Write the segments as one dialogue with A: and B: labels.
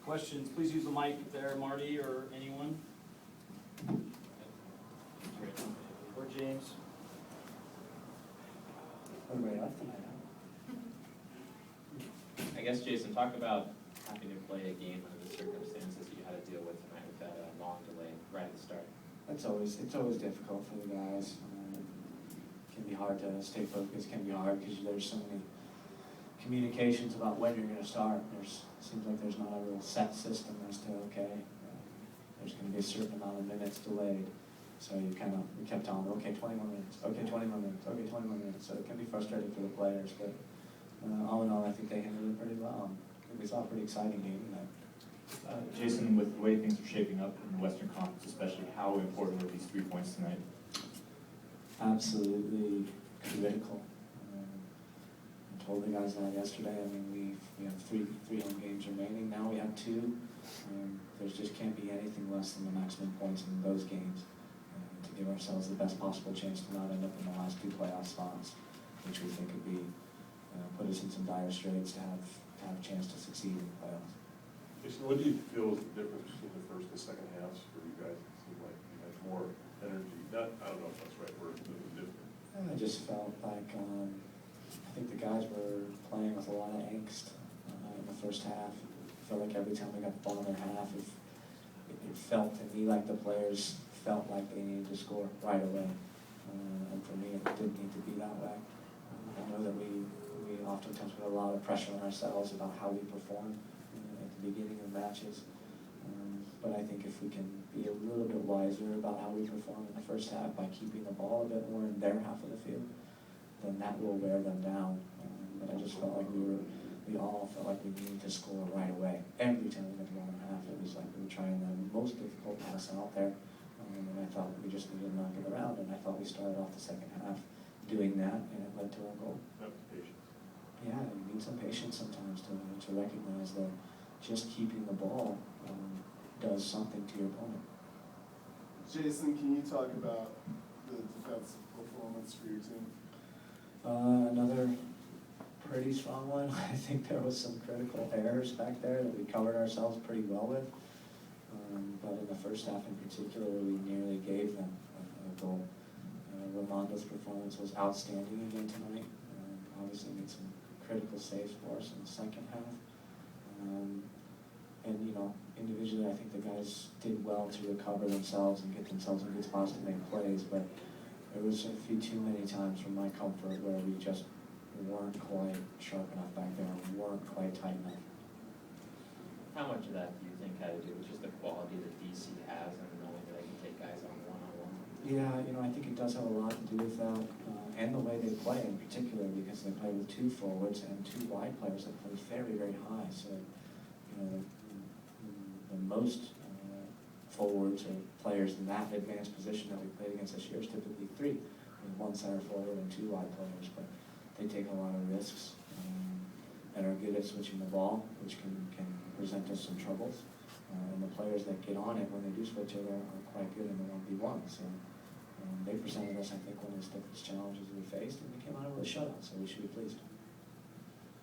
A: Questions, please use the mic there, Marty, or anyone. Or James.
B: Everybody left tonight,
C: I guess, Jason, talk about having to play a game under the circumstances you had to deal with tonight with that long delay right at the start.
B: It's always difficult for the guys. It can be hard to stay focused. It can be hard because there's so many communications about when you're going to start. Seems like there's not a real set system as to there's going to be a certain amount of minutes delayed. So we kept on, okay, 20 more minutes, okay, 20 more minutes, okay, 20 more minutes. So it can be frustrating for the players, but all in all, I think they handled it pretty well. We saw a pretty exciting game tonight.
D: Jason, with the way things are shaping up in the Western Conference especially, how important were these 3 points tonight?
B: Absolutely critical. I told the guys that yesterday. I mean, we have three home games remaining. Now we have 2. There just can't be anything less than the maximum points in those games to give ourselves the best possible chance to not end up in the last 2 playoff spots, which we think could be put us in some dire straits to have a chance to succeed in the playoffs.
E: Jason, what do you feel is the difference between the first and second halves for you guys? It seemed like you had more energy. I don't know if that's the right word, but it was different.
B: I just felt like I think the guys were playing with a lot of angst in the first half. I felt like every time we got the ball in their half, it felt to me like the players felt like they needed to score right away. And for me, it didn't need to be that way. I know that we oftentimes put a lot of pressure on ourselves about how we perform at the beginning of matches. But I think if we can be a little bit wiser about how we perform in the first half by keeping the ball a bit more in their half of the field, then that will wear them down. But I just felt like we all felt like we needed to score right away. Every time we got the ball in half, it was like we were trying the most difficult pass out there. And I thought we just needed to knock it around. And I thought we started off the second half doing that, and it led to our goal.
E: Patience.
B: Yeah, you need some patience sometimes to recognize that just keeping the ball does something to your opponent.
F: Jason, can you talk about the defensive performance for your team?
B: Another pretty strong one. I think there was some critical errors back there that we covered ourselves pretty well with. But in the first half in particular, we nearly gave them a goal. Ramondo's performance was outstanding again tonight. Obviously made some critical saves for us in the second half. And, you know, individually, I think the guys did well to recover themselves and get themselves in good spots to make plays, but there was a few too many times from my comfort where we just weren't quite sharp enough back there and weren't quite tight enough.
C: How much of that do you think had to do with just the quality that DC has and knowing that they can take guys on one-on-one?
B: Yeah, you know, I think it does have a lot to do with that, and the way they play in particular, because they play with 2 forwards and 2 wide players that play very, very high. So, you know, the most forwards or players in that advanced position that we played against this year is typically 3, with 1 center forward and 2 wide players, but they take a lot of risks and are good at switching the ball, which can present us some troubles. And the players that get on it when they do switch it are quite good in the 1v1. So they presented us, I think, one of the stiffest challenges we faced, and we came out with a shutout, so we should be pleased.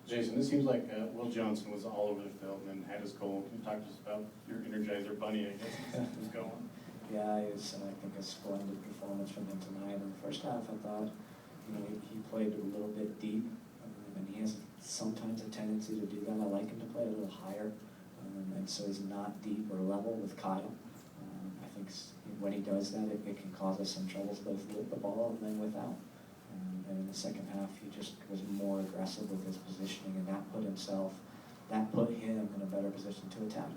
D: Jason, this seems like Will Johnson was all over the field and had his goal. Can you talk to us about your Energizer Bunny, I guess, is going?
B: Yeah, it was, I think, a splendid performance from him tonight. In the first half, I thought, you know, he played a little bit deep, and he has sometimes a tendency to do that. I like him to play a little higher, and so he's not deep or level with Kyle. I think when he does that, it can cause us some troubles both with the ball and then without. And in the second half, he just was more aggressive with his positioning, and that put him in a better position to attack.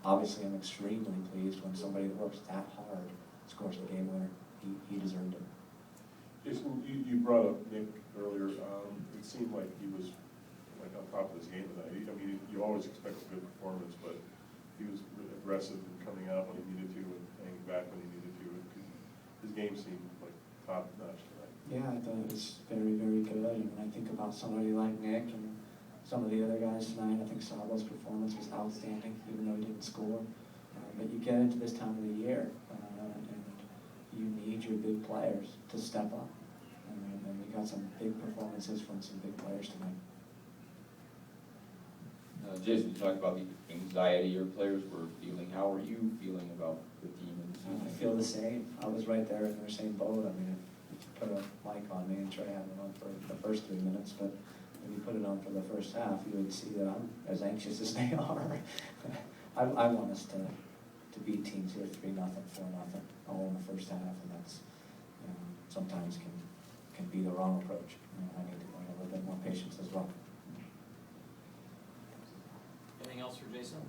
B: Obviously, I'm extremely pleased when somebody that works that hard scores the game winner. He deserved it.
E: Jason, you brought up Nick earlier. It seemed like he was like on top of his game tonight. I mean, you always expect a good performance, but he was really aggressive in coming out when he needed to and hanging back when he needed to. His game seemed like top notch tonight.
B: Yeah, I thought it was very, very good. And when I think about somebody like Nick and some of the other guys tonight, I think Sabo's performance was outstanding, even though he didn't score. But you get into this time of the year, and you need your big players to step up. And we got some big performances from some big players tonight.
G: Jason, you talked about the anxiety your players were feeling. How are you feeling about the team?
B: I feel the same. I was right there in their same boat. I mean, if you put a mic on me and Trey had it on for the first 3 minutes, but when you put it on for the first half, you would see that I'm as anxious as they are. I want us to beat teams here 3-0, 4-0, all in the first half, and that's, sometimes can be the wrong approach. I need to learn a little bit more patience as well.
A: Anything else for Jason?